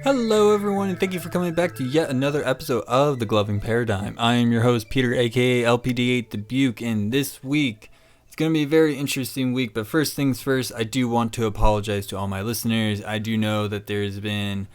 Hello everyone, and thank you for coming back to yet another episode of The Gloving Paradigm. I am your host Peter, aka LPD8 The Buke, and this week it's going to be a very interesting week, but first things first, I do want to apologize to all my listeners. I do know that there's been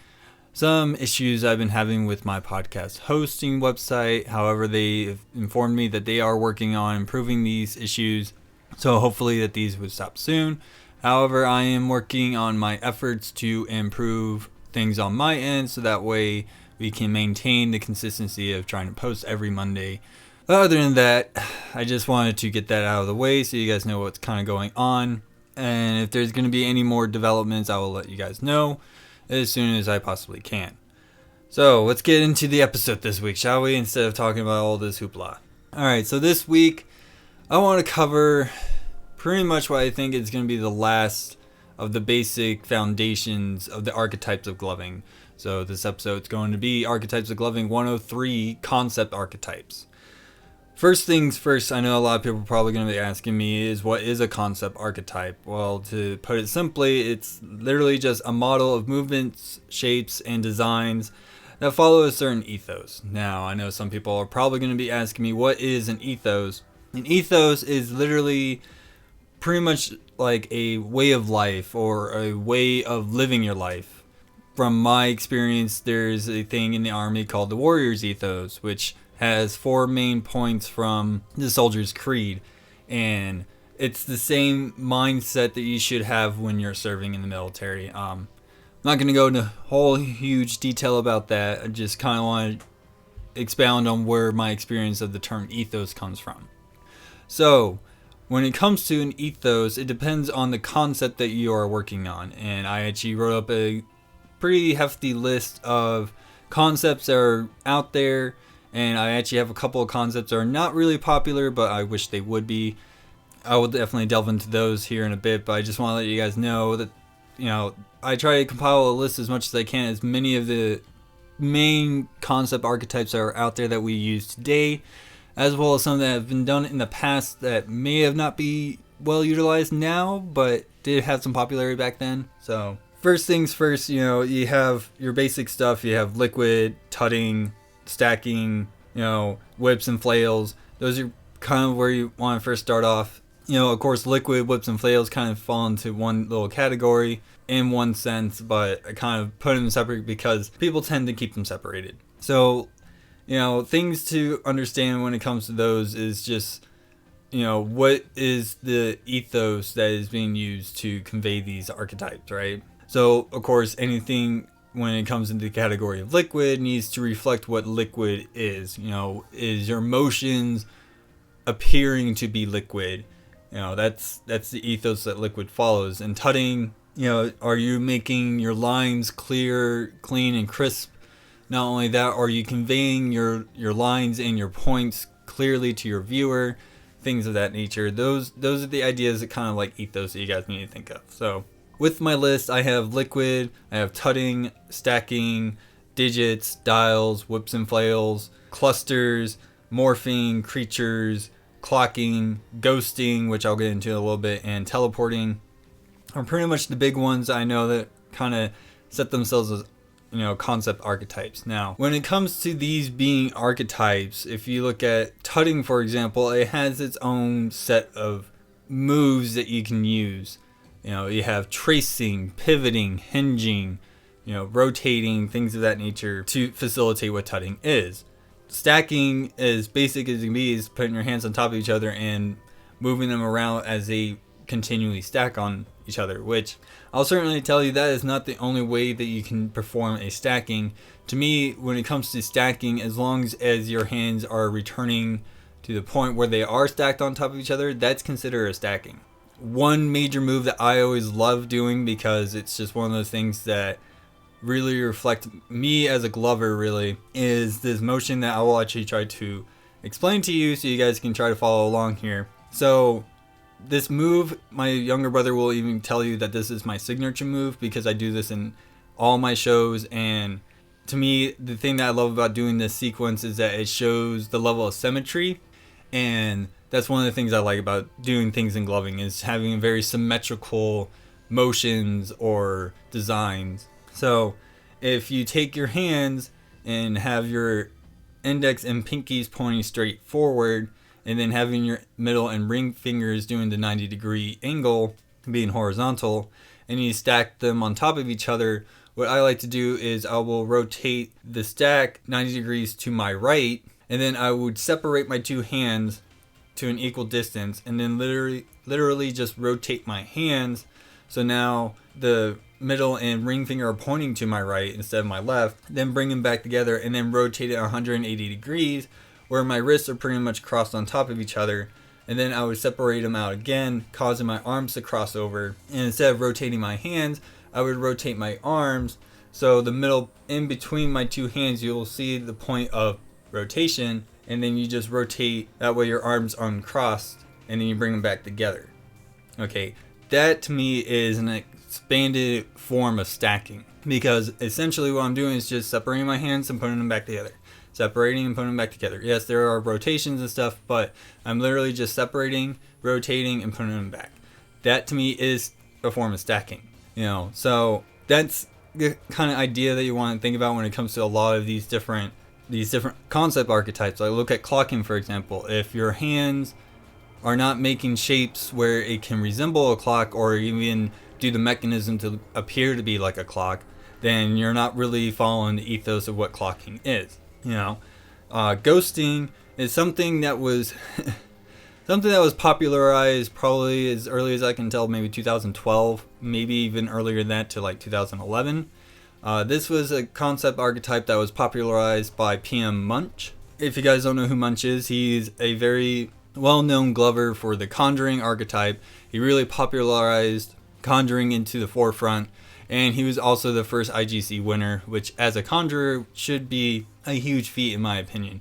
some issues I've been having with my podcast hosting website. However, they informed me that they are working on improving these issues, so hopefully that these would stop soon. However, I am working on my efforts to improve things on my end so that way we can maintain the consistency of trying to post every Monday. Other than that, I just wanted to get that out of the way so you guys know what's kind of going on. And if there's going to be any more developments, I will let you guys know as soon as I possibly can. So let's get into the episode this week, shall we? Instead of talking about all this hoopla. Alright, so this week I want to cover pretty much what I think is going to be the last of the basic foundations of the archetypes of gloving. So this episode is going to be Archetypes of Gloving 103 Concept Archetypes. First things first, I know a lot of people are probably going to be asking me is what is a concept archetype? Well, to put it simply, it's literally just a model of movements, shapes, and designs that follow a certain ethos. Now, I know some people are probably going to be asking me what is an ethos? An ethos is literally pretty much like a way of life or a way of living your life. From my experience, there's a thing in the army called the warrior's ethos, which has 4 main points from the soldier's creed, and it's the same mindset that you should have when you're serving in the military. I'm not going to go into whole huge detail about that. I just kind of want to expound on where my experience of the term ethos comes from. So when it comes to an ethos, it depends on the concept that you are working on. And I actually wrote up a pretty hefty list of concepts that are out there. And I actually have a couple of concepts that are not really popular, but I wish they would be. I will definitely delve into those here in a bit, but I just want to let you guys know that, I try to compile a list as much as I can, as many of the main concept archetypes that are out there that we use today, as well as some that have been done in the past that may have not be well utilized now, but did have some popularity back then. So first things first, you have your basic stuff. You have liquid, tutting, stacking, whips and flails. Those are kind of where you want to first start off. Of course, liquid, whips, and flails kind of fall into one little category in one sense, but I kind of put them separate because people tend to keep them separated. So things to understand when it comes to those is just, what is the ethos that is being used to convey these archetypes, right? So, of course, anything when it comes into the category of liquid needs to reflect what liquid is. Is your emotions appearing to be liquid? That's the ethos that liquid follows. And tutting, are you making your lines clear, clean, and crisp? Not only that, are you conveying your lines and your points clearly to your viewer? Things of that nature. Those are the ideas that kind of like ethos that you guys need to think of. So with my list, I have liquid, I have tutting, stacking, digits, dials, whips and flails, clusters, morphing, creatures, clocking, ghosting, which I'll get into in a little bit, and teleporting are pretty much the big ones I know that kind of set themselves as concept archetypes. Now, when it comes to these being archetypes, if you look at tutting, for example, it has its own set of moves that you can use. You have tracing, pivoting, hinging, rotating, things of that nature to facilitate what tutting is. Stacking, as basic as it can be, is putting your hands on top of each other and moving them around as they continually stack on each other, which I'll certainly tell you that is not the only way that you can perform a stacking. To me, when it comes to stacking, as long as your hands are returning to the point where they are stacked on top of each other, that's considered a stacking. One major move that I always love doing, because it's just one of those things that really reflect me as a glover, really, is this motion that I will actually try to explain to you so you guys can try to follow along here. So this move, my younger brother will even tell you that this is my signature move because I do this in all my shows. And to me, the thing that I love about doing this sequence is that it shows the level of symmetry, and that's one of the things I like about doing things in gloving, is having very symmetrical motions or designs. So if you take your hands and have your index and pinkies pointing straight forward, and then having your middle and ring fingers doing the 90-degree angle, being horizontal, and you stack them on top of each other, what I like to do is I will rotate the stack 90 degrees to my right, and then I would separate my two hands to an equal distance, and then literally just rotate my hands. So now the middle and ring finger are pointing to my right instead of my left. Then bring them back together and then rotate it 180 degrees, where my wrists are pretty much crossed on top of each other. And then I would separate them out again, causing my arms to cross over. And instead of rotating my hands, I would rotate my arms. So the middle in between my two hands, you'll see the point of rotation, and then you just rotate, that way your arms are uncrossed, and then you bring them back together. Okay, that to me is an expanded form of stacking, because essentially what I'm doing is just separating my hands and putting them back together. Separating and putting them back together. Yes, there are rotations and stuff, but I'm literally just separating, rotating, and putting them back. That to me is a form of stacking. So that's the kind of idea that you want to think about when it comes to a lot of these different concept archetypes. Like look at clocking, for example. If your hands are not making shapes where it can resemble a clock or even do the mechanism to appear to be like a clock, then you're not really following the ethos of what clocking is. Ghosting is something that was popularized probably as early as I can tell, maybe 2012, maybe even earlier than that to like 2011. This was a concept archetype that was popularized by PM Munch. If you guys don't know who Munch is, he's a very well-known glover for the conjuring archetype. He really popularized conjuring into the forefront, and he was also the first IGC winner, which as a conjurer should be a huge feat in my opinion,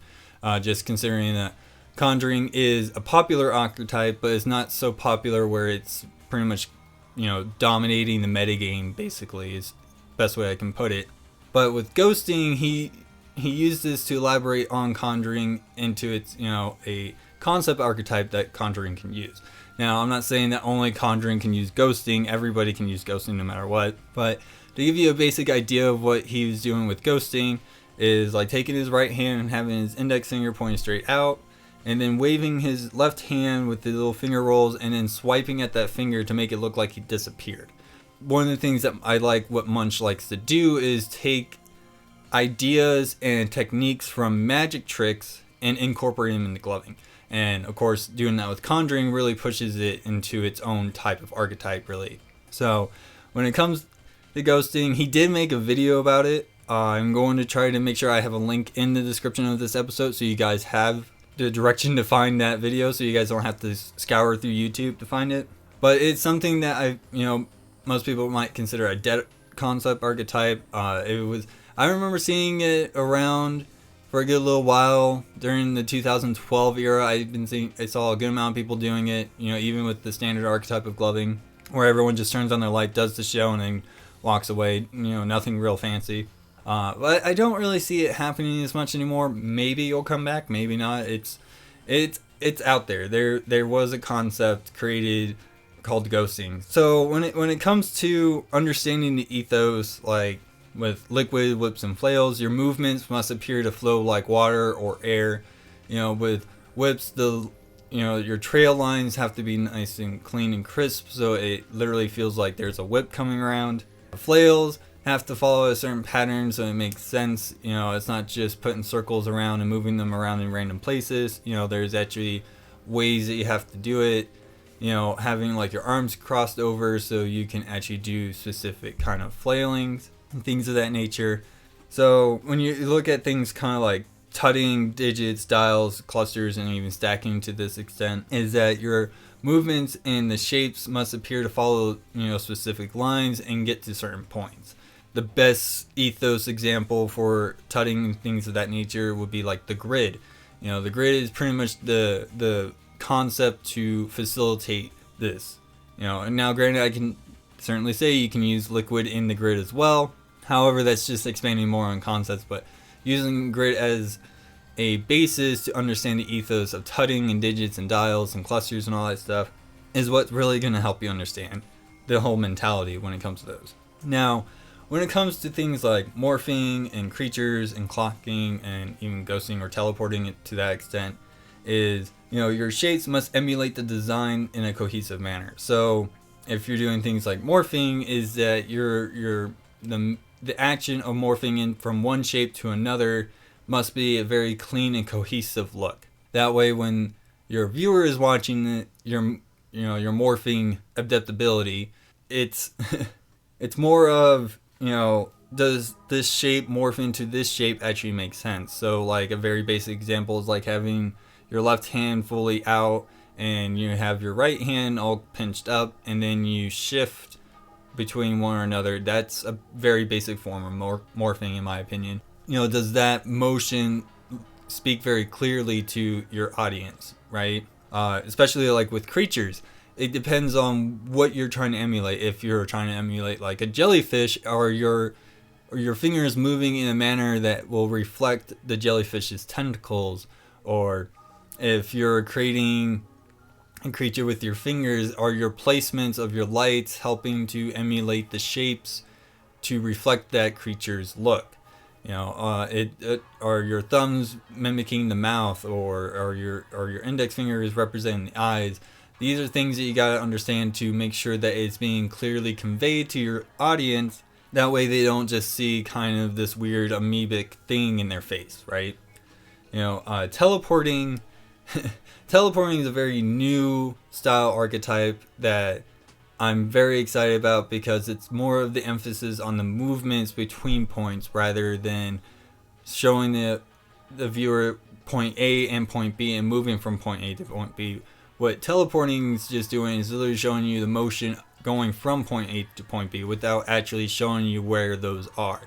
just considering that conjuring is a popular archetype, but it's not so popular where it's pretty much dominating the metagame, basically, is the best way I can put it. But with ghosting, he used this to elaborate on conjuring into its a concept archetype that conjuring can use. Now, I'm not saying that only conjuring can use ghosting. Everybody can use ghosting no matter what. But to give you a basic idea of what he was doing with ghosting is like taking his right hand and having his index finger pointing straight out, and then waving his left hand with the little finger rolls, and then swiping at that finger to make it look like he disappeared. One of the things that I like what Munch likes to do is take ideas and techniques from magic tricks and incorporate them into gloving. And of course, doing that with conjuring really pushes it into its own type of archetype, really. So when it comes to ghosting, he did make a video about it. I'm going to try to make sure I have a link in the description of this episode so you guys have the direction to find that video, so you guys don't have to scour through YouTube to find it. But it's something that most people might consider a dead concept archetype. I remember seeing it around for a good little while during the 2012 era. I saw a good amount of people doing it, even with the standard archetype of gloving, where everyone just turns on their light, does the show, and then walks away. Nothing real fancy. But I don't really see it happening as much anymore. Maybe it'll come back, maybe not. It's out there. There was a concept created called ghosting. So when it comes to understanding the ethos, like with liquid, whips, and flails, your movements must appear to flow like water or air. With whips, your trail lines have to be nice and clean and crisp, so it literally feels like there's a whip coming around. Flails have to follow a certain pattern so it makes sense. It's not just putting circles around and moving them around in random places. There's actually ways that you have to do it. Having like your arms crossed over so you can actually do specific kind of flailings and things of that nature. So when you look at things kind of like tutting, digits, dials, clusters, and even stacking to this extent, is that your movements and the shapes must appear to follow specific lines and get to certain points. The best ethos example for tutting and things of that nature would be like the grid. The grid is pretty much the concept to facilitate this. And now granted, I can certainly say you can use liquid in the grid as well. However, that's just expanding more on concepts, but using grid as a basis to understand the ethos of tutting and digits and dials and clusters and all that stuff is what's really going to help you understand the whole mentality when it comes to those. Now, when it comes to things like morphing and creatures and clocking and even ghosting or teleporting it to that extent, is, your shapes must emulate the design in a cohesive manner. So if you're doing things like morphing, is that the action of morphing in from one shape to another must be a very clean and cohesive look. That way, when your viewer is watching your morphing adaptability, it's it's more of, does this shape morph into this shape actually make sense? So like a very basic example is like having your left hand fully out and you have your right hand all pinched up, and then you shift between one or another. That's a very basic form of morphing, in my opinion. Does that motion speak very clearly to your audience, right? Especially like with creatures, it depends on what you're trying to emulate. If you're trying to emulate like a jellyfish, or your fingers moving in a manner that will reflect the jellyfish's tentacles, or if you're creating a creature with your fingers, are your placements of your lights helping to emulate the shapes to reflect that creature's look? Are your thumbs mimicking the mouth, or your index finger is representing the eyes? These are things that you gotta understand to make sure that it's being clearly conveyed to your audience. That way they don't just see kind of this weird amoebic thing in their face, right? Teleporting is a very new style archetype that I'm very excited about, because it's more of the emphasis on the movements between points rather than showing the viewer point A and point B and moving from point A to point B. What teleporting is just doing is literally showing you the motion going from point A to point B without actually showing you where those are,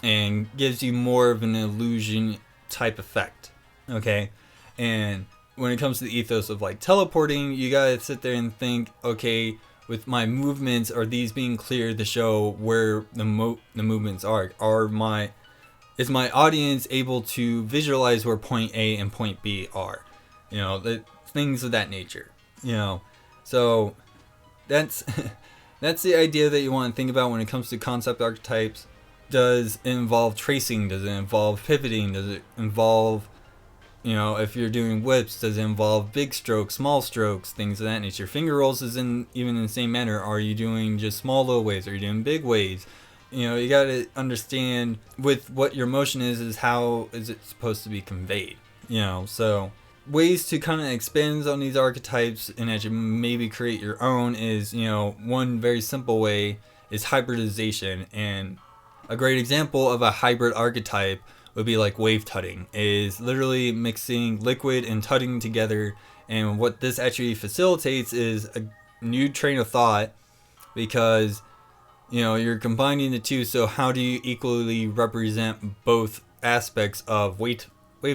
and gives you more of an illusion type effect. Okay, and when it comes to the ethos of like teleporting, you gotta sit there and think, okay, with my movements, are these being clear to show where the movements are? Is my audience able to visualize where point A and point B are? The things of that nature. So that's that's the idea that you want to think about when it comes to concept archetypes. Does it involve tracing? Does it involve pivoting? Does it involve, if you're doing whips, does it involve big strokes, small strokes, things of that nature? Finger rolls is even in the same manner. Are you doing just small little waves? Are you doing big waves? You got to understand with what your motion is how is it supposed to be conveyed. So ways to kind of expand on these archetypes and actually maybe create your own is, one very simple way is hybridization. And a great example of a hybrid archetype would be like wave tutting, is literally mixing liquid and tutting together. And what this actually facilitates is a new train of thought, because you're combining the two. So how do you equally represent both aspects of wave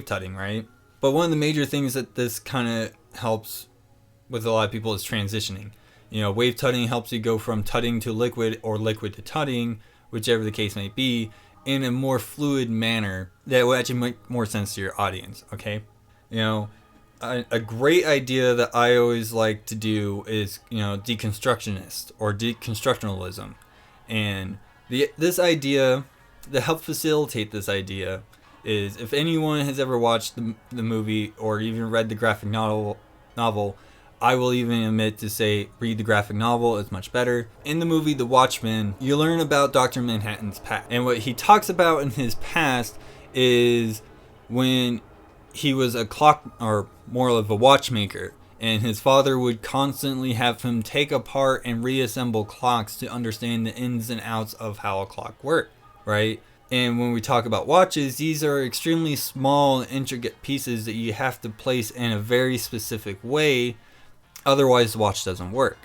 tutting, right? But one of the major things that this kind of helps with a lot of people is transitioning. Wave tutting helps you go from tutting to liquid, or liquid to tutting, whichever the case may be, in a more fluid manner that will actually make more sense to your audience. Okay, a great idea that I always like to do is deconstructionist or deconstructionalism, and this idea to help facilitate this idea is, if anyone has ever watched the movie or even read the graphic novel, I will even admit to say read the graphic novel, is much better. In the movie The Watchmen, you learn about Dr. Manhattan's past. And what he talks about in his past is when he was a clock, or more of a watchmaker, and his father would constantly have him take apart and reassemble clocks to understand the ins and outs of how a clock worked, right? And when we talk about watches, these are extremely small, intricate pieces that you have to place in a very specific way. Otherwise, the watch doesn't work.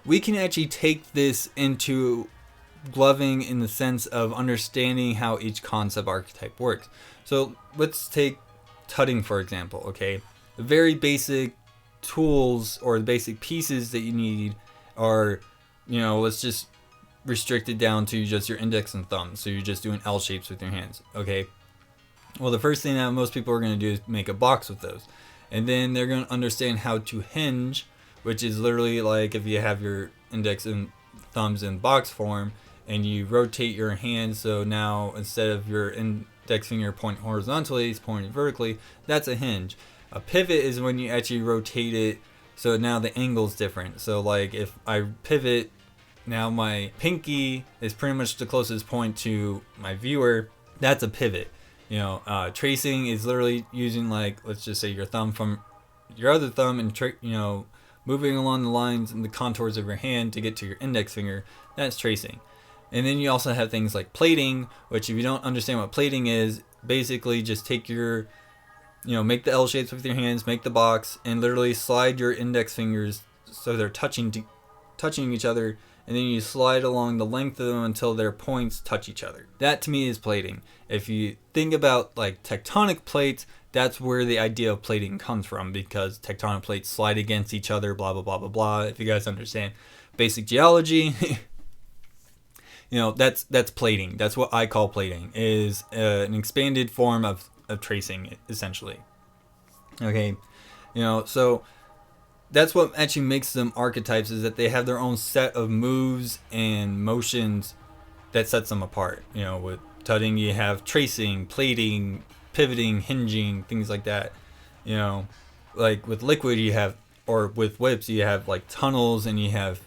We can actually take this into gloving in the sense of understanding how each concept archetype works. So let's take tutting, for example, okay? The very basic tools or the basic pieces that you need are, let's just restrict it down to just your index and thumb. So you're just doing L shapes with your hands, okay? Well, the first thing that most people are going to do is make a box with those. And then they're going to understand how to hinge, which is literally like if you have your index and thumbs in box form and you rotate your hand, so now instead of your index finger pointing horizontally, it's pointing vertically. That's a hinge. A pivot is when you actually rotate it, so now the angle's different. So like if I pivot, now my pinky is pretty much the closest point to my viewer. That's a pivot. Tracing is literally using, like, let's just say your thumb from your other thumb and moving along the lines and the contours of your hand to get to your index finger. That's tracing. And then you also have things like plating, which if you don't understand what plating is, basically just take your, make the L shapes with your hands, make the box, and literally slide your index fingers so they're touching each other, and then you slide along the length of them until their points touch each other. That to me is plating. If you think about like tectonic plates, that's where the idea of plating comes from, because tectonic plates slide against each other, blah, blah, blah, blah, blah. If you guys understand basic geology, that's plating. That's what I call plating, is an expanded form of tracing, essentially. Okay, so that's what actually makes them archetypes, is that they have their own set of moves and motions that sets them apart. With tutting, you have tracing, plating, pivoting, hinging, things like that. Like with liquid, or with whips, you have like tunnels, and you have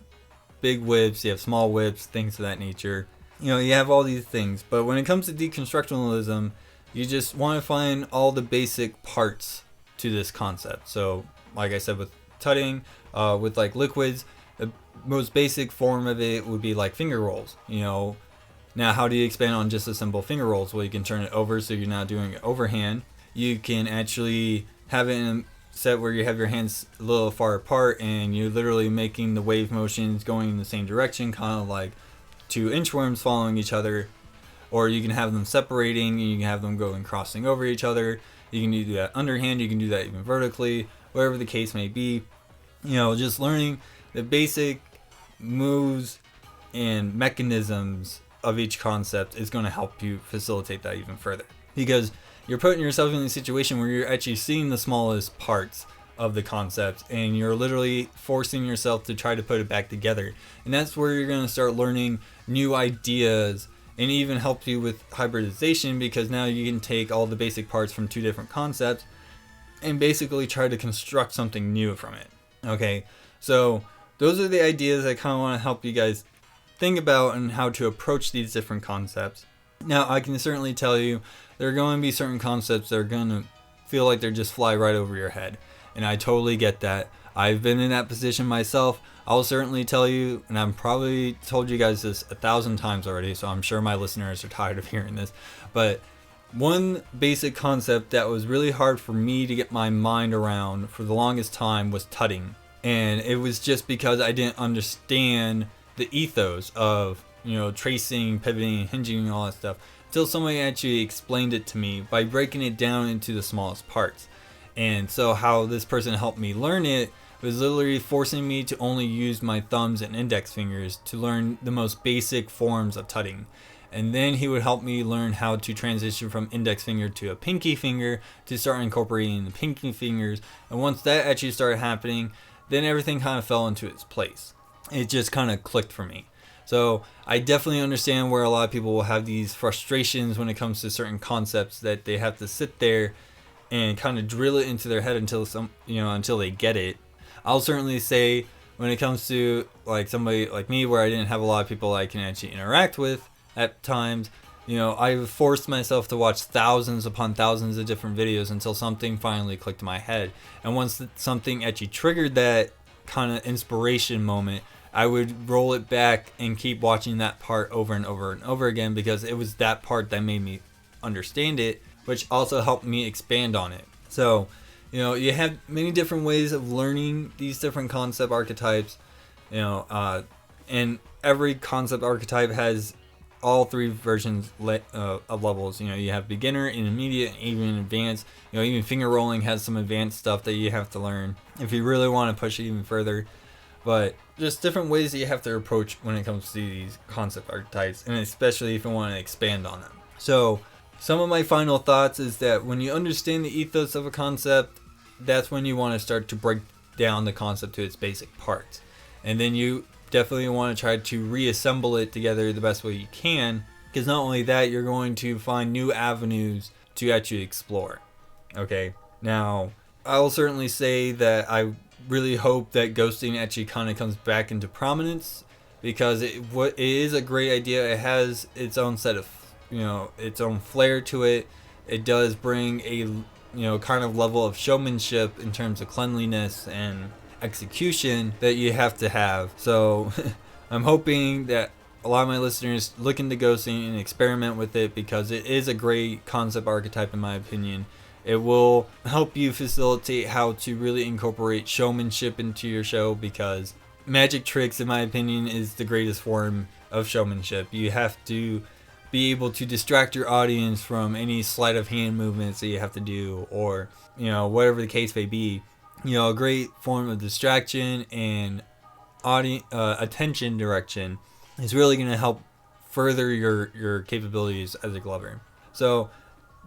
big whips, you have small whips, things of that nature. You have all these things. But when it comes to deconstructionalism, you just want to find all the basic parts to this concept. So like I said, with tutting, with like liquids, the most basic form of it would be like finger rolls. Now how do you expand on just a simple finger rolls? Well, you can turn it over, so you're not doing it overhand. You can actually have it in a set where you have your hands a little far apart, and you're literally making the wave motions going in the same direction, kind of like two inchworms following each other. Or you can have them separating, and you can have them going crossing over each other. You can do that underhand, you can do that even vertically, whatever the case may be. Just learning the basic moves and mechanisms of each concept is going to help you facilitate that even further, because you're putting yourself in a situation where you're actually seeing the smallest parts of the concept, and you're literally forcing yourself to try to put it back together. And that's where you're going to start learning new ideas, and even help you with hybridization, because now you can take all the basic parts from two different concepts and basically try to construct something new from it. Okay, so those are the ideas I kind of want to help you guys think about and how to approach these different concepts. Now, I can certainly tell you there are going to be certain concepts that are going to feel like they're just fly right over your head, and I totally get that. I've been in that position myself. I'll certainly tell you, and I've probably told you guys this 1,000 times already, so I'm sure my listeners are tired of hearing this, but one basic concept that was really hard for me to get my mind around for the longest time was tutting. And it was just because I didn't understand the ethos of, tracing, pivoting, and hinging and all that stuff, until somebody actually explained it to me by breaking it down into the smallest parts. And so how this person helped me learn it was literally forcing me to only use my thumbs and index fingers to learn the most basic forms of tutting. And then he would help me learn how to transition from index finger to a pinky finger, to start incorporating the pinky fingers. And once that actually started happening, then everything kind of fell into its place. It just kind of clicked for me. So I definitely understand where a lot of people will have these frustrations when it comes to certain concepts, that they have to sit there and kind of drill it into their head until they get it. I'll certainly say, when it comes to like somebody like me, where I didn't have a lot of people I can actually interact with at times, I forced myself to watch thousands upon thousands of different videos until something finally clicked in my head. And once something actually triggered that kind of inspiration moment, I would roll it back and keep watching that part over and over and over again, because it was that part that made me understand it, which also helped me expand on it. So, you have many different ways of learning these different concept archetypes, and every concept archetype has all three versions of levels. You have beginner, intermediate, and even advanced. Even finger rolling has some advanced stuff that you have to learn if you really want to push it even further. But just different ways that you have to approach when it comes to these concept archetypes, and especially if you want to expand on them. So some of my final thoughts is that when you understand the ethos of a concept, that's when you want to start to break down the concept to its basic parts. And then you definitely want to try to reassemble it together the best way you can, because not only that, you're going to find new avenues to actually explore. Okay, now I will certainly say that I really hope that ghosting actually kind of comes back into prominence, because it is a great idea. It has its own set of, its own flair to it. It does bring a, kind of level of showmanship in terms of cleanliness and execution that you have to have. So I'm hoping that a lot of my listeners look into ghosting and experiment with it, because it is a great concept archetype in my opinion. It will help you facilitate how to really incorporate showmanship into your show, because magic tricks, in my opinion, is the greatest form of showmanship. You have to be able to distract your audience from any sleight of hand movements that you have to do, or, whatever the case may be. A great form of distraction and attention direction is really going to help further your capabilities as a glover. So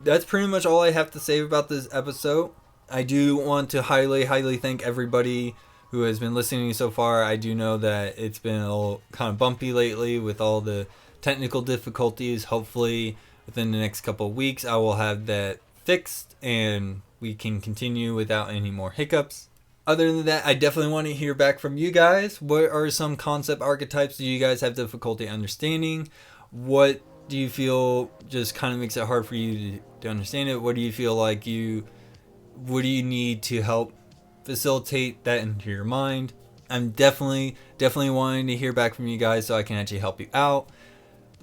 that's pretty much all I have to say about this episode. I do want to highly thank everybody who has been listening so far. I do know that it's been a little kind of bumpy lately with all the technical difficulties. Hopefully within the next couple of weeks I will have that fixed and we can continue without any more hiccups. Other than that, I definitely want to hear back from you guys. What are some concept archetypes that you guys have difficulty understanding? What do you feel just kind of makes it hard for you to understand it? What do you feel like what do you need to help facilitate that into your mind? I'm definitely wanting to hear back from you guys so I can actually help you out.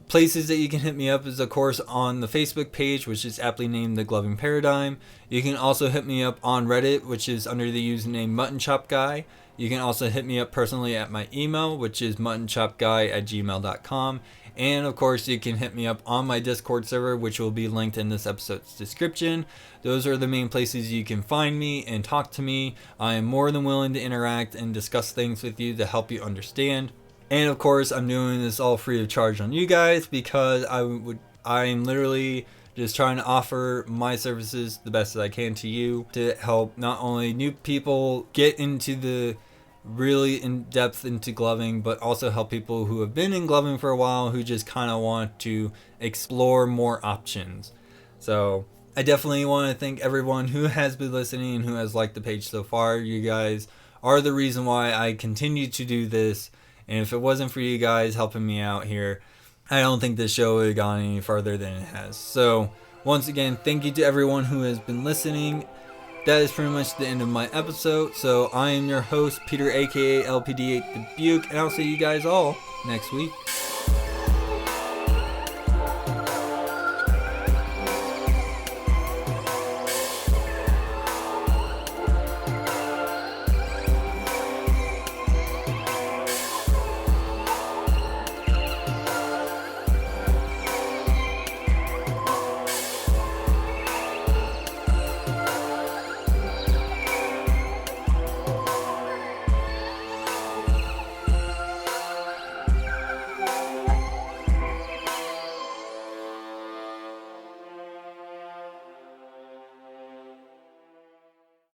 Places that you can hit me up is, of course, on the Facebook page, which is aptly named The Gloving Paradigm. You can also hit me up on Reddit, which is under the username Mutton Chop Guy. You can also hit me up personally at my email, which is muttonchopguy@gmail.com. And, of course, you can hit me up on my Discord server, which will be linked in this episode's description. Those are the main places you can find me and talk to me. I am more than willing to interact and discuss things with you to help you understand. And of course, I'm doing this all free of charge on you guys, because I'm literally just trying to offer my services the best that I can to you, to help not only new people get into the really in depth into gloving, but also help people who have been in gloving for a while, who just kind of want to explore more options. So I definitely want to thank everyone who has been listening and who has liked the page so far. You guys are the reason why I continue to do this. And if it wasn't for you guys helping me out here, I don't think this show would have gone any farther than it has. So once again, thank you to everyone who has been listening. That is pretty much the end of my episode. So I am your host, Peter, aka LPD8 the Buke, and I'll see you guys all next week.